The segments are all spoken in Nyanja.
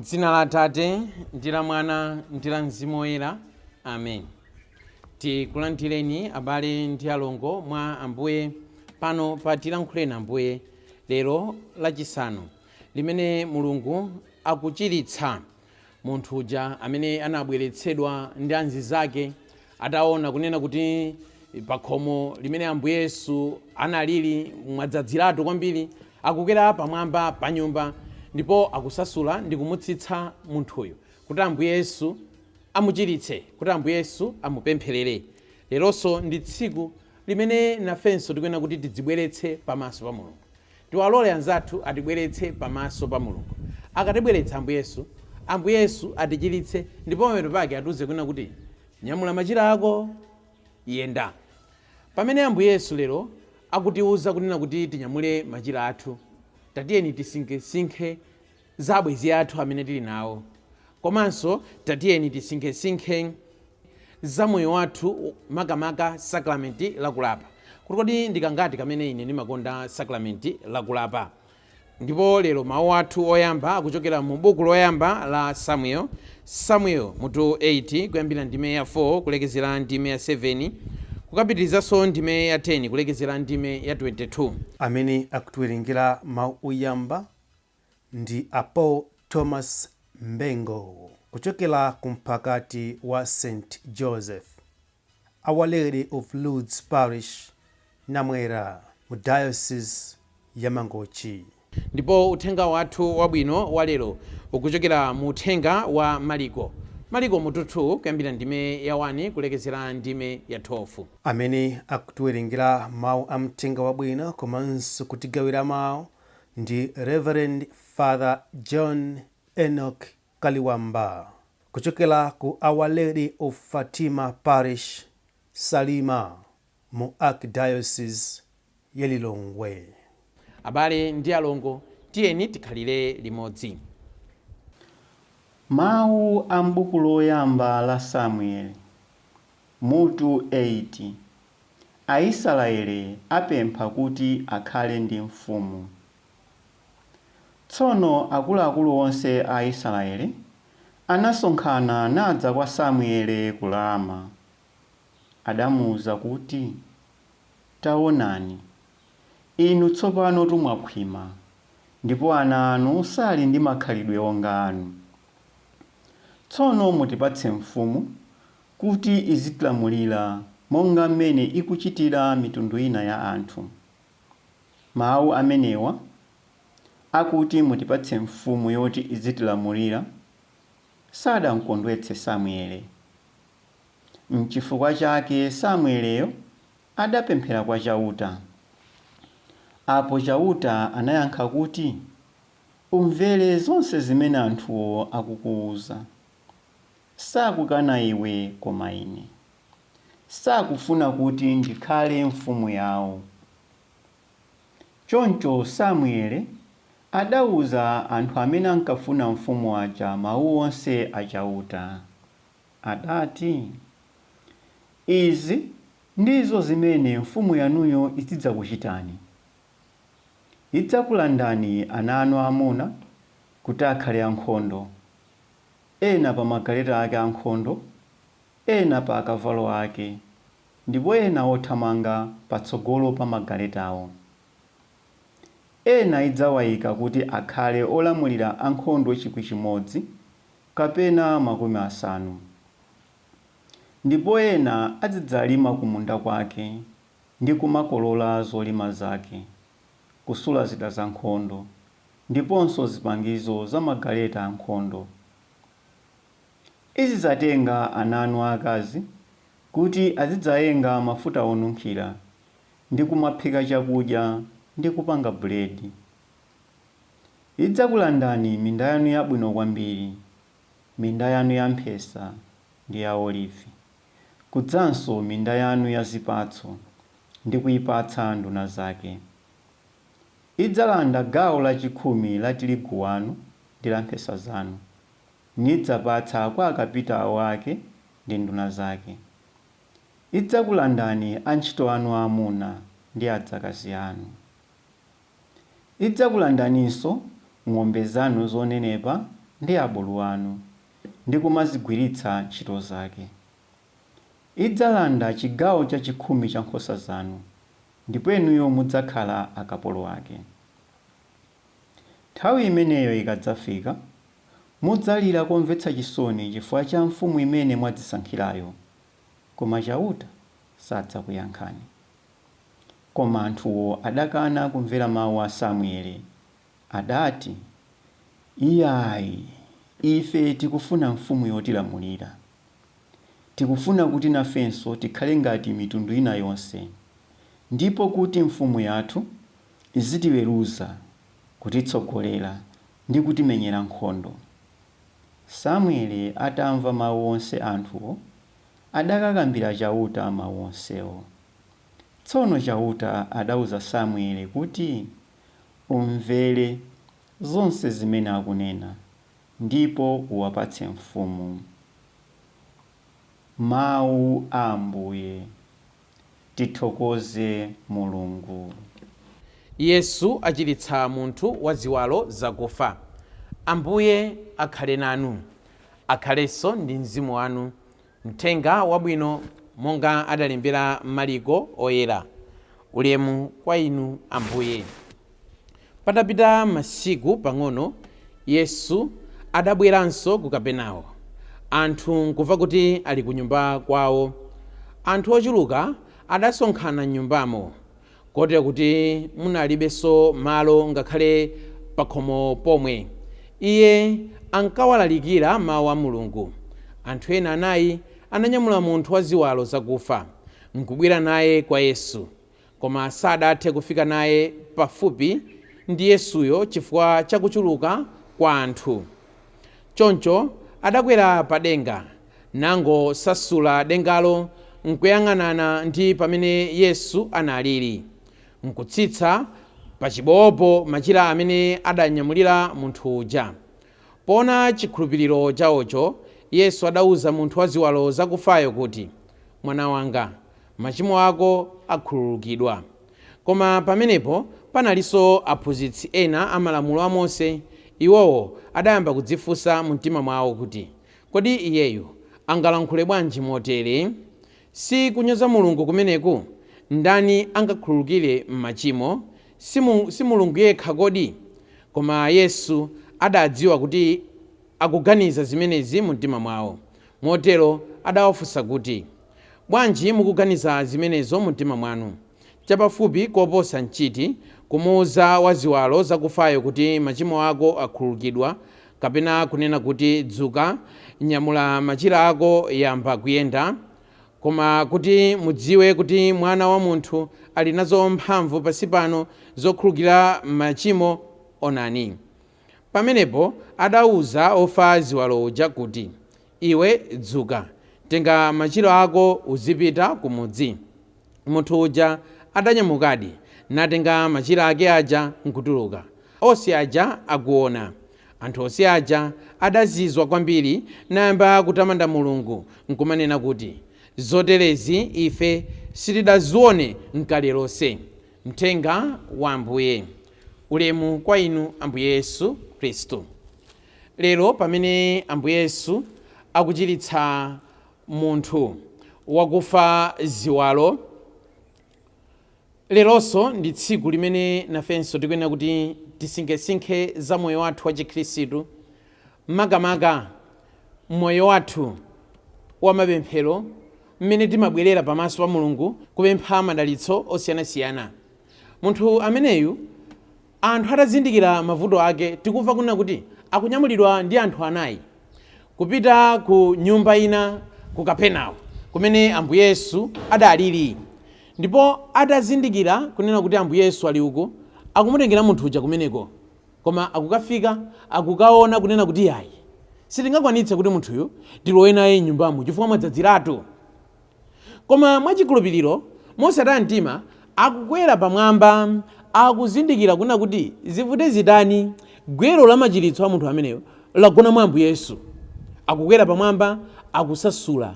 Dzina la Atate ndi la Mwana ndi la Mzimu Woyera. Amen. Tikulandireni abale ndi alongo mwa Ambuye pano pa tilankhuleni Ambuye lero lachisanu limene Mulungu akuchiritsa munthu uja amene anabweretsedwa ndi anzi zake ataona kunena kuti pa khomo limene Ambuye Yesu analili mwadzadziratu kwambiri, akukera pamwamba pa nyumba ndipo akusasula ndi kumutsitsa munthuyo kuti Ambuye Yesu amuchiritse, kuti Ambuye Yesu amupempherere. Leronso ndi tsiku limene nafenso tikuyenera kuti tidzibweretse pamaso pa Mulungu. Tiwalole anzathu atibweretse pamaso pa Mulungu. Akatibweretsa Ambuye Yesu atichiritse, ndipo pamapeto pake atiuze kunena kuti nyamula machira ako yenda. Pamene Ambuye Yesu lero akutiuza kunena kuti tinyamule machira athu, tatiyeni tisinkhesinkhe za abwenzi athu amene tili nawo, komanso tatiyeni tisinkhesinkhe za moyo wathu, makamaka sakramenti lakulapa. Kuti ndikangati kamene ine ndimakonda sakramenti lakulapa. Ndipo lero mawu athu oyamba akuchokera mu buku loyamba la Samuel mutu 8 kuyambira ndime ya 4 kulekezera ndime ya 7 kukapitirizanso ndime ya 10 kulekezera ndime ya 22. Amene akutiwerengera mawu oyamba ndi Apo Thomas Mbengo kuchokera kumphakati wa St. Joseph, Our Lady of Lourdes Parish, Namwera, mu Diocese ya Mangochi. Ndipo uthenga wathu wabwino wa lero ukuchokera mu uthenga wa Mariko mutu 2 kuyambira ndime ya 1 kulekezera ndime ya 12. Amene akutiwerengera mawu a mthenga wabwino komanso kutigawira mawu ndi Reverend Father John Enoch Kaliwamba kuchokera ku Our Lady of Fatima Parish, Salima, mu Archdiocese ya Lilongwe. Abale ndi alongo, tiyeni tikhalire limodzi. Mawu a m'buku loyamba la Samueli mutu 8. Aisraeli apempha kuti akhale ndi mfumu. Tsono akuluakulu onse a Israeli anasonkhana nadza kwa Samueli ku Rama. Adamuwuza kuti, taonani, inu tsopano mwakhwima, ndipo ana anu sali ndi makhalidwe onga anu. Tsono mutipatse mfumu kuti izitilamulira monga mmene ikuchitira mitundu ina ya anthu. Mawu amenewa akuti mutipatse mfumu yoti izitilamulira sadamkondwetse Samueli. N'chifukwa chake Samueliyo adapemphera kwa chauta. Apo chauta anayankha kuti, umvere zonse zimene anthuwo akukuwuza. Sakukana iwe koma ine. Sakufuna kuti ndikhale mfumu yawo. Choncho Samueli adawuza anthu amene ankafuna mfumu aja mawu onse a chauta. Adati, izi ndizo zimene mfumu yanuyo izidzakuchitani. Idzakulandani ana anu amuna kuti akhale ankhondo, ena pa magaleta ake ankhondo, ena pa akavalo ake, ndipo ena othamanga patsogolo pa magaletawo. Ena idzawayika kuti akhale olamulira ankhondo 1,000 kapena 50. Ndipo ena azidzalima kumunda kwake ndi kumakolola zolima zake, kusula zida za nkhondo, ndiponso zipangizo za magaleta ankhondo. Izi zatenga ana anu akazi kuti azidzayenga mafuta onunkhira ndi kumaphika chakudya ndi kupanga buledi. Idzakulandani minda yanu yabwino kwambiri, minda yanu ya mphesa ndi ya olivi, kudzanso minda yanu ya zipatso ndi kuyipatsa nduna zake. Idzalanda gawo la 10 la tirigu wanu ndi la mphesa zanu. nidzapatsa kwa akapitawo ake ndi nduna zake. Idzakulandani antchito anu aamuna ndi adzakazi anu. Idzakulandaninso ng'ombe zanu zonenepa ndi abulu anu ndi kumazigwiritsa ntchito zake. Idzalanda chigawo cha 10 cha nkhosa zanu, ndipo inuyo mudzakhala akapolo ake. Nthawi imeneyo ikadzafika, mudzalira komvetsa chisoni chifukwa cha mfumu imene mwadzisankhirayo, koma chauta sadzakuyankhani. Koma anthuwo adakana kumvera mawu a Samueli. Adati, iyayi, ife tikufuna mfumu yotilamulira. Tikufuna kuti nafenso tikhale ngati mitundu ina yonse, ndipo kuti mfumu yathu izitiweruza, kutitsogolera ndi kutimenyera nkhondo. Samueli atamva mawu onse anthuwo, adakakambira chauta mawu onsewo. Tsono chauta adauza Samueli kuti umvere zonse zimene akunena, ndipo uwapatse mfumu. Mawu a Ambuye. Tithokoze Mulungu. Yesu achiritsa munthu wa ziwalo zakufa. Ambuye akhale nanu, akhalenso ndi mzimu wanu. Mthenga wabwino monga adalembera Mariko oyera. Ulemu kwa inu Ambuye. Patapita masiku pang'ono, Yesu adabweranso ku Kapenawo. Anthu nkumva kuti ali ku nyumba kwawo. Anthu ochuluka adasonkhana m'nyumbamo, kotero kuti munalibenso malo ngakhale pakhomo pomwe. Iye ankawalalikira mawu a Mulungu. Anthu ena anayi ananyamula munthu wa ziwalo zakufa, nkubwera naye kwa Yesu, koma sadathe kufika naye pafupi ndi Yesuyo chifukwa cha kuchuluka kwa anthu. Choncho adakwera pa denga, nangosasula dengalo nkuyang'anana ndi pamene Yesu analili, nkutsitsa pa chibowopo machira amene adanyamulira munthu uja. Pona chikhulupiriro chawocho, Yesu adauza munthu wa ziwalo zakufayo kuti, mwana wanga, machimo ako akhululukidwa. Koma pamenepo panalinso aphunzitsi ena amalamulo a Mose. Iwowo adayamba kudzifunsa mu mtima mwawo kuti, kodi iyeyu angalankhule bwanji motere? Si kunyoza Mulungu kumeneku? Ndani angakhululukire machimo? Si Mulungu yekha kodi? Koma Yesu adadziwa kuti akuganiza zimenezi mu mtima mwawo. Motero adawafunsa kuti, bwanji mukuganiza zimenezo mu mtima mwanu? Chapafupi koposa nchiti kumuwuza wa ziwalo zakufayo kuti machimo ako akhululukidwa, kapena kunena kuti dzuka, nyamula machira ako, yamba kuyenda? Koma kuti mudziwe kuti Mwana wa Munthu ali nazo mphamvu pansi pano zokhululukira machimo, onani. Pamenepo adauza ofa ziwalo uja kuti, iwe dzuka, tenga machira ako uzipita kumudzi. Munthu uja adanyamukadi, natenga machira ake aja nkutuluka. Onse aja akuona. Anthu onse aja adazizwa kwambiri, nayamba kutamanda Mulungu, nkumanena kuti, zoterezi ife sitidazione n'kale lonse. Mthenga wa Ambuye. Ulemu kwa inu Ambuye Yesu Khristu. Lero pamene Ambuye Yesu akuchiritsa munthu wakufa ziwalo, leronso ndi tsiku limene nafenso tikuyenera kuti tisinkhesinkhe za moyo wathu wa Chikhristu, makamaka moyo wathu wa mapemphero, mmene timabwerera pamaso pa Mulungu kupempha madalitso osiyanasiyana. Munthu ameneyu, anthu atazindikira mavuto ake, tikumva kunena kuti akunyamulidwa ndi anthu anayi kupita ku nyumba ina ku Kapenawo kumene Ambuye Yesu adalili. Ndipo atazindikira kunena kuti Ambuye Yesu ali uko, akumutengera munthu uja kumeneko, koma akukafika akukaona kunena kuti yayi, sitingakwanitse kuti munthuyu tilowe naye nyumbamo chifukwa mwadzadziratu. Koma mwachikhulupiriro mosataya mtima akukwera pamwamba, akuzindikira kunena kuti zivute zitani, gwero la machiritso a munthu ameneyo lagona mwa Ambuye Yesu. akukwera pamwamba akusasula,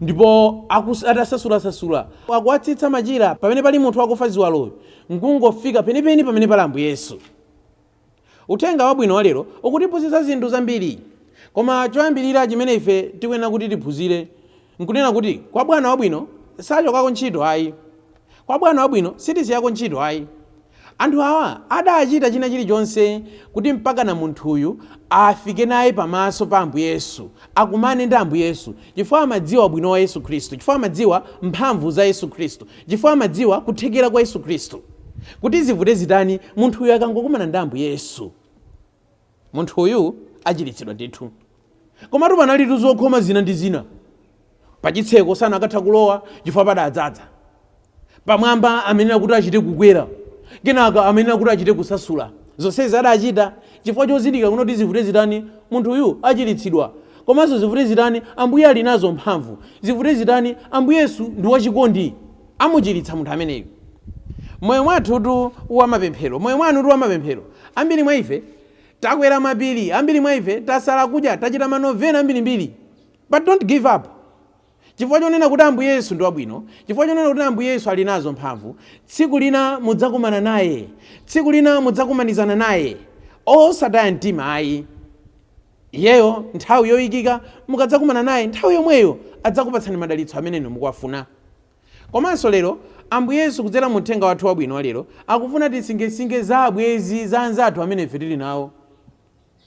ndipo atasasula akuwatsitsa machira pamene pali munthu wakufa ziwaloyo nkungofika penipeni pamene pali Ambuye Yesu. Uthenga wabwino wa lero ukutiphunzitsa zinthu zambiri, koma choyambirira chimene ife tikuyenera kuti tiphunzire nkunena kuti kwa bwana wabwino sachokako ntchito ayi, kwa bwana wabwino sitisiyako ntchito ayi. Anthu awa adachita china chilichonse kuti mpaka na munthuyu afike naye pamaso pa Ambuye Yesu, akumane ndi Ambuye Yesu, chifukwa amadziwa ubwino wa Yesu Khristu, chifukwa amadziwa mphamvu za Yesu Khristu, chifukwa amadziwa kuthekera kwa Yesu Khristu. Kuti zivute zitani munthuyu akangokumana ndi Ambuye Yesu, munthuyu achiritsidwa ndithu. Komatu panalitu zokhoma zina ndi zina. Pachitseko sana akatha kulowa chifukwa padadzaza. Pamwamba amenena kuti achite kukwera, kenaka amenena kuti achite kusasula. Zonsezi adachita chifukwa chozindikira kunoti zivute zitani munthuyu achiritsidwa. Komanso zivute zitani Ambuye ali nazo mphamvu, zivute zitani Ambuye Yesu ndi wachikondi, amuchiritsa munthu ameneyo. Moyo mwathu wa mapemphero, moyo mwanu wa mapemphero, ambiri mwa ife takwera mapiri, ambiri mwa ife tasala kudya, tachita manovena ambirimbiri. But don't give up. Chifukwa chonena kuti Ambuye Yesu ndi wabwino, chifukwa chonena kuti Ambuye Yesu ali nazo mphamvu, tsiku lina mudzakumana naye, tsiku lina mudzakumanizana naye, osataya mtima ayi. Iyeyo nthawi yoyikika mukadzakumana naye, nthawi yomweyo adzakupatsani madalitso amene mukuwafuna. Komanso lero Ambuye Yesu kudzera mu uthenga wathu wabwino wa lero akufuna tisingesinge za abwezi za anzathu amene ife tili nawo.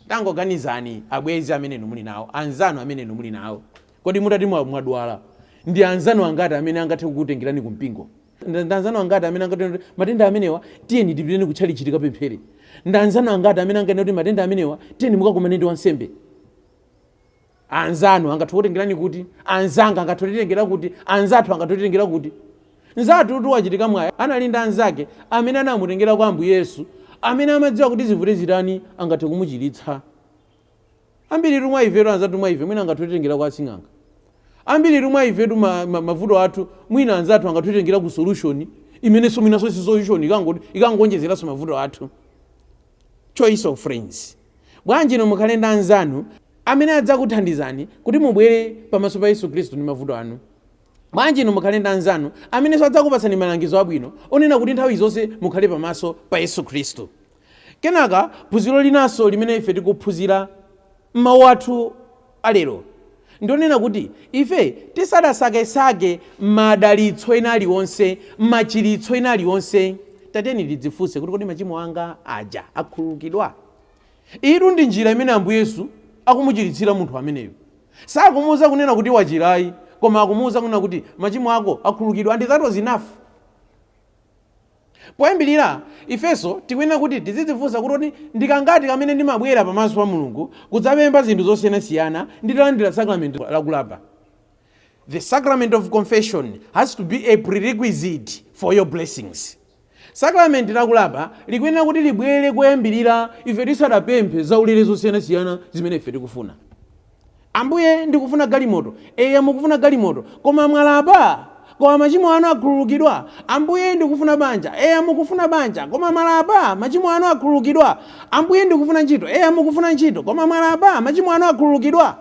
Tangoganizani abwezi amene muli nawo, anzanu amene muli nawo. Kodi mutati mwadwala ndi anzanu angati amene angathe kukutengerani kumpingo? Ndi anzanu angati amene angati matenda amenewa tiyeni tipiteni kutchali chitika pemphere? Ndi anzanu angati amene angati kuti matenda amenewa tiyeni mukakumane ndi wansembe? Anzanu angathe kutengerani kuti? Anzanga angathe kutengera kuti? Anzathu angathe kutengera kuti? Nzathu kuti wachitika mwayi analinda anzake amene anamutengera kwa Ambuye Yesu, amene amadziwa kuti zivute zitani angathe kumuchiritsa. Ambiri rumwa ifetu anzatu mwa ife mwina angathe kutengera kwa asing'anga. Ambiri rumwa ifetu mavuto athu mwina anzathu angathe kutengera ku solution imene so mwina so si solution ikangonjezera so mavuto athu. Choice of friends. Bwanji no mukhalenda anzanu amene adzakuthandizani kuti mubwere pamaso pa Yesu Khristu ndi mavuto anu. Bwanji no mukhalenda anzanu amene so adzakupatsani malangizo abwino onena kuti nthawi zonse mukhale pamaso pa Yesu Khristu. Kenaka phunziro linanso limene ife tikuphunzira mawu athu alero ndionena kuti ife tisadasakesake madalitso ena aliwonse, machiritso ena aliwonse, tateni tidzifunse kuti kodi machimo anga aja akhululukidwa? Iru ndi njira imene Ambuye Yesu akumuchiritsira munthu ameneyo. Sakumuwuza kunena kuti wachirayi, koma akumuwuza kunena kuti machimo ako akhululukidwa, and that was enough. Poyambirira ifeso tikuyenera kuti tizidzifunsa kuti ndikangati kamene ndimabwera pamaso pa Mulungu kudzapempha zinthu zosiyanasiyana nditalandira sacrament lakulapa. The sacrament of confession has to be a prerequisite for your blessings. Sacrament lakulapa likuyenera kuti libwere koyambirira ife tisadapemphe zaulere zosiyanasiyana zimene ife tikufuna. Ambuye ndikufuna galimoto, mukufuna galimoto, koma mwalapa, koma machimo anu akhululukidwa. Ambuye ndikufuna banja, mukufuna banja, koma mwalapa, machimo anu akhululukidwa. Ambuye ndikufuna ntchito, mukufuna ntchito, koma mwalapa, machimo anu akhululukidwa.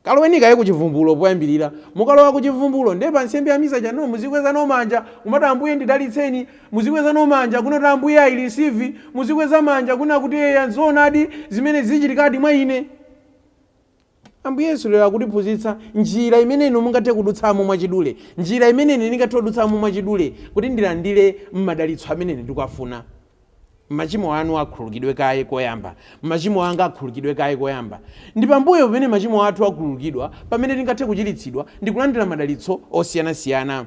Kaloweni kaye kuchivumbulo poyambirira, mukalowa kuchivumbulo ndiye pa nsembe ya misa chanu muzikweza no manja kumati Ambuye ndidalitseni, muzikweza no manja kunoti Ambuye ayireceive, muzikweza manja kuna kuti zoonadi zimene zichitikadi mwa ine. Ambuye Yesu lero akutiphunzitsa njira imene inu mungathe kudutsamo mwachidule, njira imene ine ndingathe kudutsamo mwachidule kuti ndilandire madalitso amene ndikuafuna. Machimo anu akhululukidwe kaye koyamba, machimo anga akhululukidwe kaye koyamba. Ndi pambuyo pamene machimo athu akhululukidwa pamene tingathe kuchiritsidwa ndi kulandira madalitso osiyanasiyana.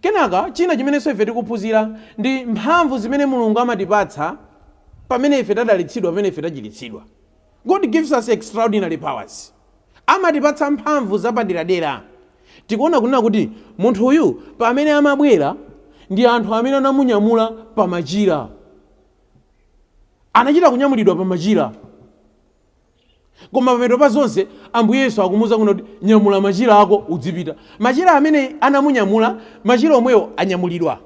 Kenaka china chimenenso ife tikuphunzira ndi mphamvu zimene Mulungu amatipatsa pamene ife tadalitsidwa, pamene ife tachiritsidwa. God gives us extraordinary powers. Amatipatsa mphamvu zapaderadera. Tikuona kunena kuti munthu uyu pamene amabwera ndi anthu amene anamunyamula pa machira, anachita kunyamulidwa pa machira, koma pamapeto pa zonse Ambuye Yesu akumuwuza kuti nyamula machira ako udzipita. Machira amene anamunyamula, machira omwewo anyamulidwa.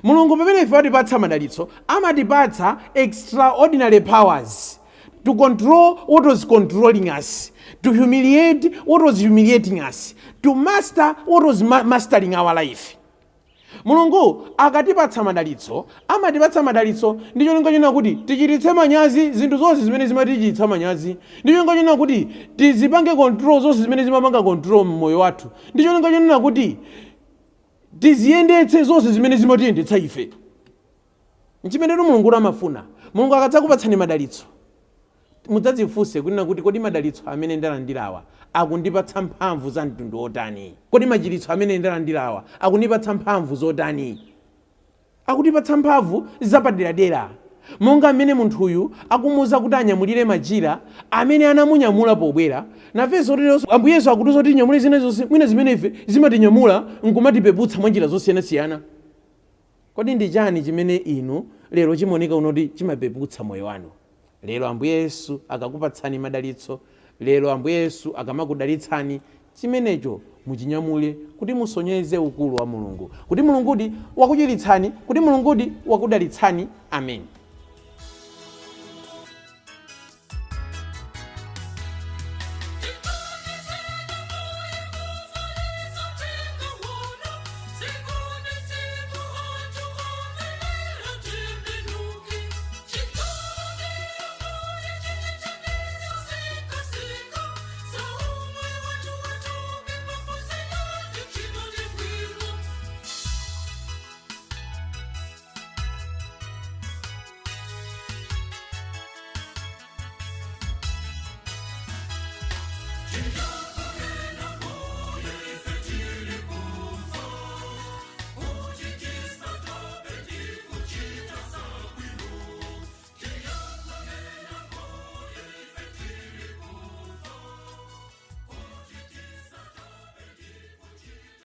Mulungu pamene ife atipatsa madalitso amatipatsa extraordinary powers. to control what was controlling us, to humiliate what was humiliating us, to master what was mastering our life. Mulungu akatipatsa madalitso, amatipatsa madalitso ndi cholinga china kuti tichititse manyazi zinthu zonse zimene zimatichititsa manyazi, ndi cholinga china kuti tizipange control zonse zimene zimapanga control mmoyo wathu, ndi cholinga china kuti tiziyendetse zonse zimene zimatiyendetsa ife. Nchimene Mulungu amafuna. Mulungu akadzakupatsani madalitso, mudzadzifunse kunena kuti kodi madalitso amene ndalandirawa akundipatsa mphamvu za mtundu otani? Kodi machiritso amene ndalandirawa akundipatsa mphamvu zotani? Akundipatsa mphamvu zapaderadera, monga amene munthuyu akumuwuza kuti anyamulire machira amene anamunyamula pobwera. Nafenso lero Ambuye Yesu akutiwuza kuti tinyamule zina zonse mwina zimene ife zimatinyamula nkumatipeputsa mwa njira zosiyanasiyana. Kodi ndi chani chimene inu lero chimaoneka unoti chimapeputsa moyo wanu? Lero Ambuye Yesu akakupatsani madalitso, lero Ambuye Yesu akamakudalitsani, chimenecho muchinyamule kuti musonyeze ukulu wa Mulungu, kuti Mulungudi wakuchiritsani, kuti Mulungudi wakudalitsani. Amen. Enoch.